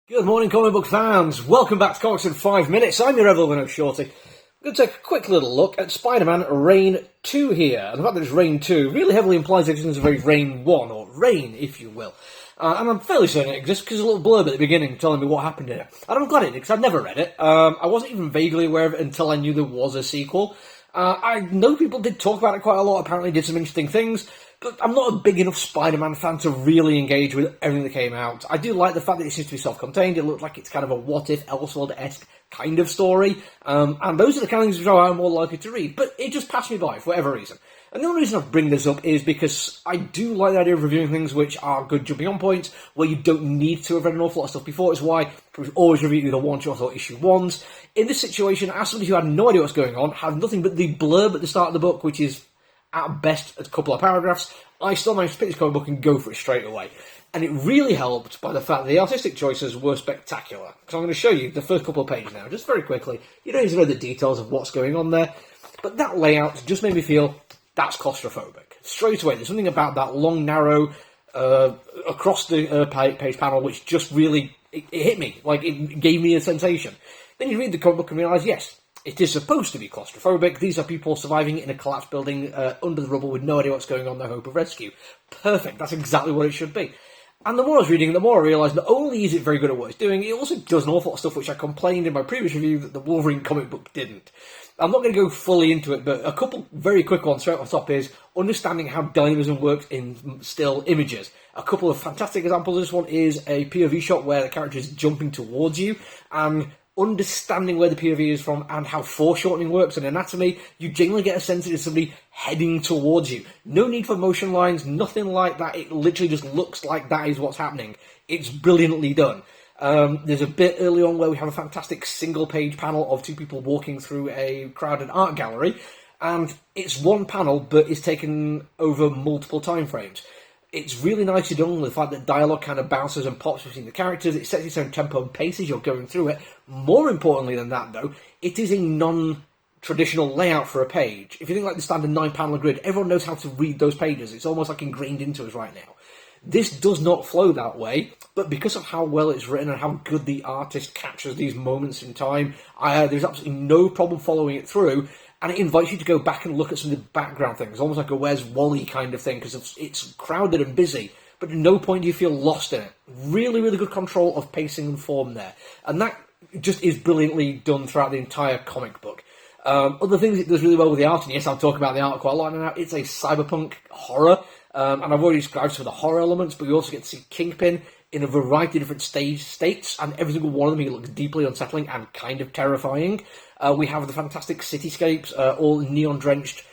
Good morning, comic book fans. Welcome back to Comics in 5 Minutes. I'm your ever Shorty. I'm going to take a quick little look at Spider-Man Reign 2 here. And the fact that it's Reign 2 really heavily implies that it's a very Reign 1, or Reign, if you will. And I'm fairly certain it exists because there's a little blurb at the beginning telling me what happened in it. And I'm glad it did, because I'd never read it. I wasn't even vaguely aware of it until I knew there was a sequel. I know people did talk about it quite a lot, apparently did some interesting things, but I'm not a big enough Spider-Man fan to really engage with everything that came out. I do like the fact that it seems to be self-contained. It looked like it's kind of a what-if, Elseworld-esque kind of story, and those are the kind of things which I'm more likely to read, but it just passed me by for whatever reason. And the only reason I bring this up is because I do like the idea of reviewing things which are good jumping on points, where you don't need to have read an awful lot of stuff before. It's why I always review either one-shot or issue ones. In this situation, as somebody who had no idea what's going on, had nothing but the blurb at the start of the book, which is at best a couple of paragraphs, I still managed to pick this comic book and go for it straight away. And it really helped by the fact that the artistic choices were spectacular. Because I'm going to show you the first couple of pages now, just very quickly. You don't need to know the details of what's going on there, but that layout just made me feel that's claustrophobic. Straight away, there's something about that long, narrow, across the page panel which just really, it hit me. Like, it gave me a sensation. Then you read the comic book and realise, yes, it is supposed to be claustrophobic. These are people surviving in a collapsed building under the rubble with no idea what's going on, no hope of rescue. Perfect. That's exactly what it should be. And the more I was reading, the more I realised not only is it very good at what it's doing, it also does an awful lot of stuff which I complained in my previous review that the Wolverine comic book didn't. I'm not going to go fully into it, but a couple very quick ones straight off the top is understanding how dynamism works in still images. A couple of fantastic examples of this one is a POV shot where the character is jumping towards you, and understanding where the POV is from and how foreshortening works in anatomy, you genuinely get a sense that it's somebody heading towards you. No need for motion lines, nothing like that. It literally just looks like that is what's happening. It's brilliantly done. There's a bit early on where we have a fantastic single-page panel of two people walking through a crowded art gallery, and it's one panel, but it's taken over multiple time frames. It's really nicely done with the fact that dialogue kind of bounces and pops between the characters. It sets its own tempo and pace as you're going through it. More importantly than that, though, it is a non-traditional layout for a page. If you think like the standard 9-panel grid, everyone knows how to read those pages. It's almost like ingrained into us right now. This does not flow that way, but because of how well it's written and how good the artist captures these moments in time, there's absolutely no problem following it through. And it invites you to go back and look at some of the background things, almost like a Where's Wally kind of thing, because it's crowded and busy, but at no point do you feel lost in it. Really, really good control of pacing and form there. And that just is brilliantly done throughout the entire comic book. Other things it does really well with the art, and yes, I'll talk about the art quite a lot now, it's a cyberpunk horror, and I've already described some of the horror elements, but you also get to see Kingpin in a variety of different states, and every single one of them he looks deeply unsettling and kind of terrifying. We have the fantastic cityscapes, all neon-drenched,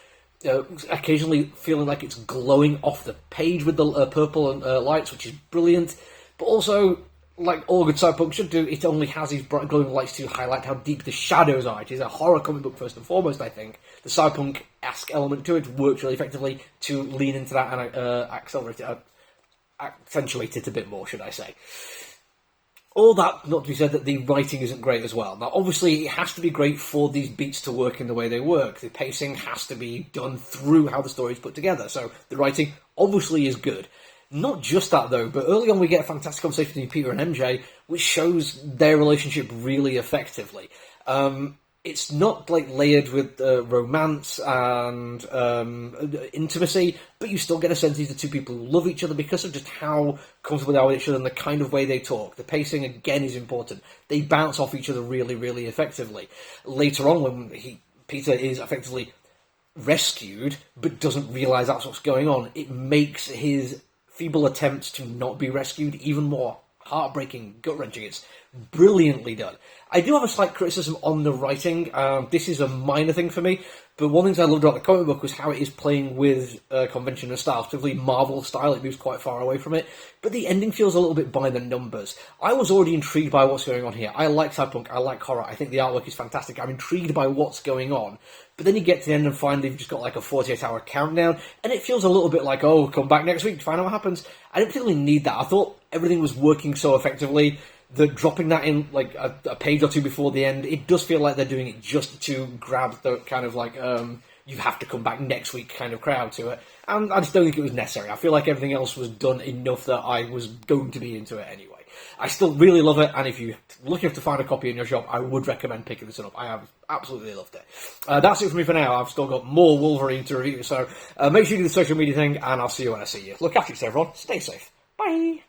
occasionally feeling like it's glowing off the page with the purple lights, which is brilliant. But also, like all good cyberpunk should do, it only has these bright glowing lights to highlight how deep the shadows are. It is a horror comic book first and foremost, I think. The cyberpunk-esque element to it works really effectively to lean into that and accentuate it a bit more, should I say. All that, not to be said that the writing isn't great as well. Now, obviously, it has to be great for these beats to work in the way they work. The pacing has to be done through how the story is put together. So, the writing obviously is good. Not just that, though, but early on we get a fantastic conversation between Peter and MJ, which shows their relationship really effectively. It's not, like, layered with romance and intimacy, but you still get a sense these are two people who love each other because of just how comfortable they are with each other and the kind of way they talk. The pacing, again, is important. They bounce off each other really, really effectively. Later on, when Peter is effectively rescued, but doesn't realise that's what's going on, it makes his feeble attempts to not be rescued even more heartbreaking, gut-wrenching. It's brilliantly done. I do have a slight criticism on the writing. This is a minor thing for me, but one of the things I loved about the comic book was how it is playing with convention and style, particularly Marvel style. It moves quite far away from it, but the ending feels a little bit by the numbers. I was already intrigued by what's going on here. I like cyberpunk, I like horror, I think the artwork is fantastic, I'm intrigued by what's going on, but then you get to the end and find they've just got like a 48-hour countdown, and it feels a little bit like, oh, come back next week to find out what happens. I didn't particularly need that. I thought everything was working so effectively that dropping that in like a page or two before the end, it does feel like they're doing it just to grab the kind of like you have to come back next week kind of crowd to it. And I just don't think it was necessary. I feel like everything else was done enough that I was going to be into it anyway. I still really love it, and if you're lucky enough to find a copy in your shop, I would recommend picking this one up. I have absolutely loved it. That's it for me for now. I've still got more Wolverine to review, so make sure you do the social media thing, and I'll see you when I see you. Look after yourself, everyone. Stay safe. Bye.